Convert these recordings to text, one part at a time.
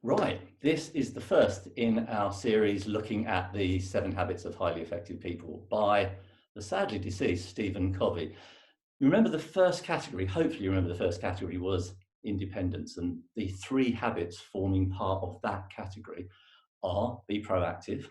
Right, this is the first in our series looking at the 7 Habits of Highly Effective People by the sadly deceased Stephen Covey. You remember the first category, hopefully you remember the first category was independence, and the 3 habits forming part of that category are be proactive,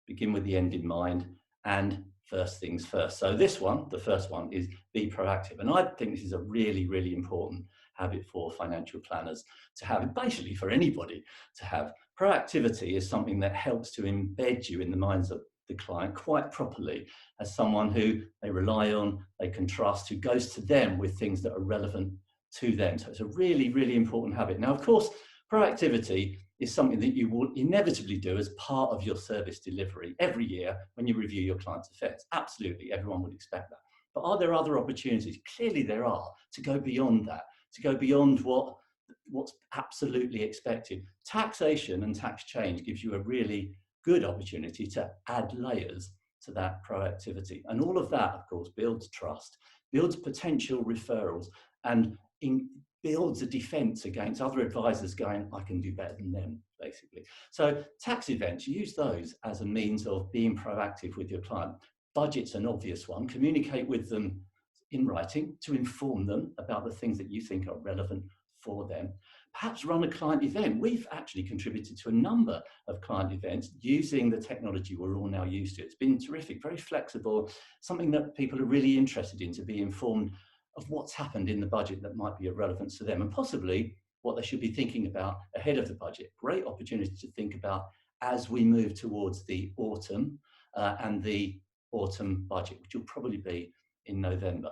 begin with the end in mind, and first things first. So this one, the first one, is be proactive. And I think this is a really, really important habit for financial planners to have, and basically for anybody to have. Proactivity is something that helps to embed you in the minds of the client quite properly as someone who they rely on, they can trust, who goes to them with things that are relevant to them. So it's a really, really important habit. Now, of course, proactivity is something that you will inevitably do as part of your service delivery every year when you review your client's affairs. Absolutely, everyone would expect that. But are there other opportunities? Clearly there are, to go beyond that, to go beyond what's absolutely expected. Taxation and tax change gives you a really good opportunity to add layers to that proactivity. And all of that, of course, builds trust, builds potential referrals, and builds a defense against other advisors going, I can do better than them, basically. So tax events, use those as a means of being proactive with your client. Budget's an obvious one. Communicate with them in writing to inform them about the things that you think are relevant for them. Perhaps run a client event. We've actually contributed to a number of client events using the technology we're all now used to. It's been terrific, very flexible, something that people are really interested in, to be informed of what's happened in the budget that might be of relevance to them, and possibly what they should be thinking about ahead of the budget. Great opportunity to think about as we move towards the autumn and the autumn budget, which will probably be in November.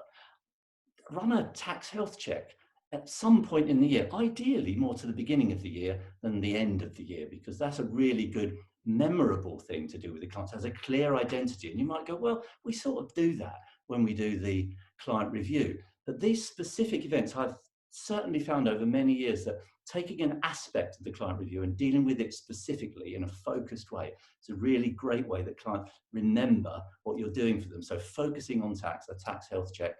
Run a tax health check at some point in the year, ideally more to the beginning of the year than the end of the year, because that's a really good, memorable thing to do with the client. It has a clear identity. And you might go, well, we sort of do that when we do the client review. But these specific events, I've certainly found over many years that taking an aspect of the client review and dealing with it specifically in a focused way, it's a really great way that clients remember what you're doing for them. So focusing on tax, a tax health check,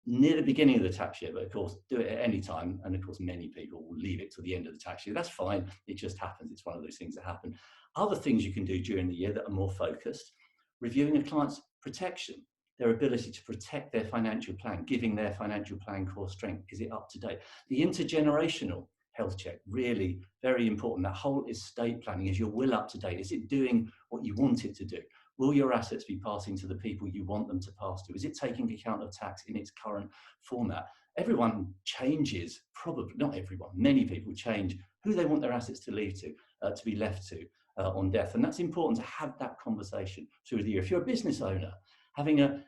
near the beginning of the tax year, but of course do it at any time. And of course, many people will leave it to the end of the tax year. That's fine. It just happens. It's one of those things that happen. Other things you can do during the year that are more focused: reviewing a client's protection, their ability to protect their financial plan, giving their financial plan core strength. Is it up to date? The intergenerational health check, really very important. That whole estate planning, is your will up to date? Is it doing what you want it to do? Will your assets be passing to the people you want them to pass to? Is it taking account of tax in its current format? Everyone changes, probably not everyone, many people change who they want their assets to leave to be left to on death. And that's important to have that conversation through the year. If you're a business owner, having a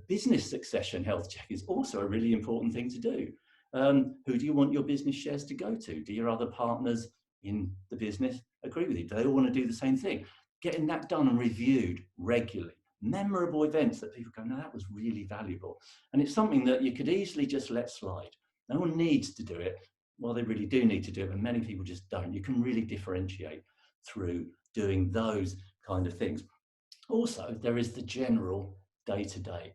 business succession health check is also a really important thing to do. Who do you want your business shares to go to? Do your other partners in the business agree with you? Do they all want to do the same thing? Getting that done and reviewed regularly. Memorable events that people go, no, that was really valuable. And it's something that you could easily just let slide. No one needs to do it. Well, they really do need to do it, but many people just don't. You can really differentiate through doing those kind of things. Also, there is the general day-to-day,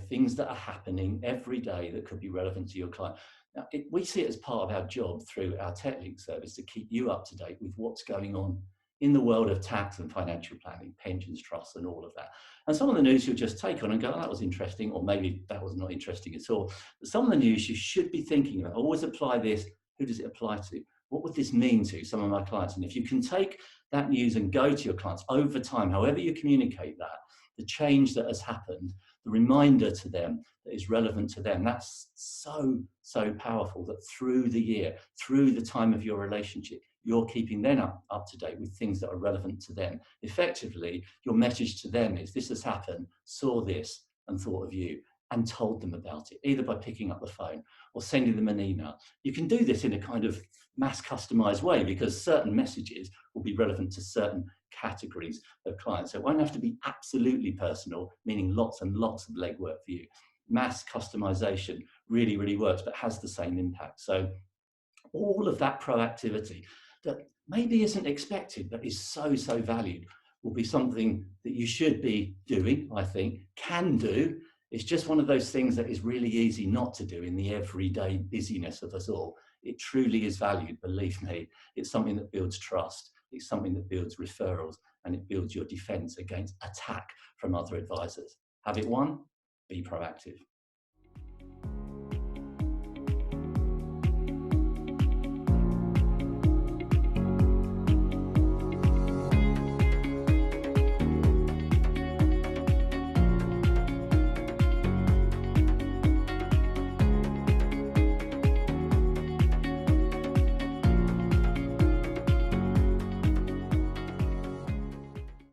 things that are happening every day that could be relevant to your client. Now, we see it as part of our job through our TechLink service to keep you up to date with what's going on in the world of tax and financial planning, pensions, trusts, and all of that. And some of the news you'll just take on and go, oh, that was interesting, or maybe that was not interesting at all. But some of the news you should be thinking about, always apply this. Who does it apply to? What would this mean to some of my clients? And if you can take that news and go to your clients over time, however you communicate that, the change that has happened, the reminder to them that is relevant to them, that's so, so powerful that through the year, through the time of your relationship, you're keeping them up to date with things that are relevant to them. Effectively, your message to them is, this has happened, saw this, and thought of you, and told them about it, either by picking up the phone or sending them an email. You can do this in a kind of mass customized way, because certain messages will be relevant to certain categories of clients. So it won't have to be absolutely personal, meaning lots and lots of legwork for you. Mass customization really, really works, but has the same impact. So all of that proactivity that maybe isn't expected, but is so, so valued, will be something that you should be doing, I think, can do. It's just one of those things that is really easy not to do in the everyday busyness of us all. it truly is valued, believe me. It's something that builds trust. It's something that builds referrals, and it builds your defense against attack from other advisors. Have it won? Be proactive.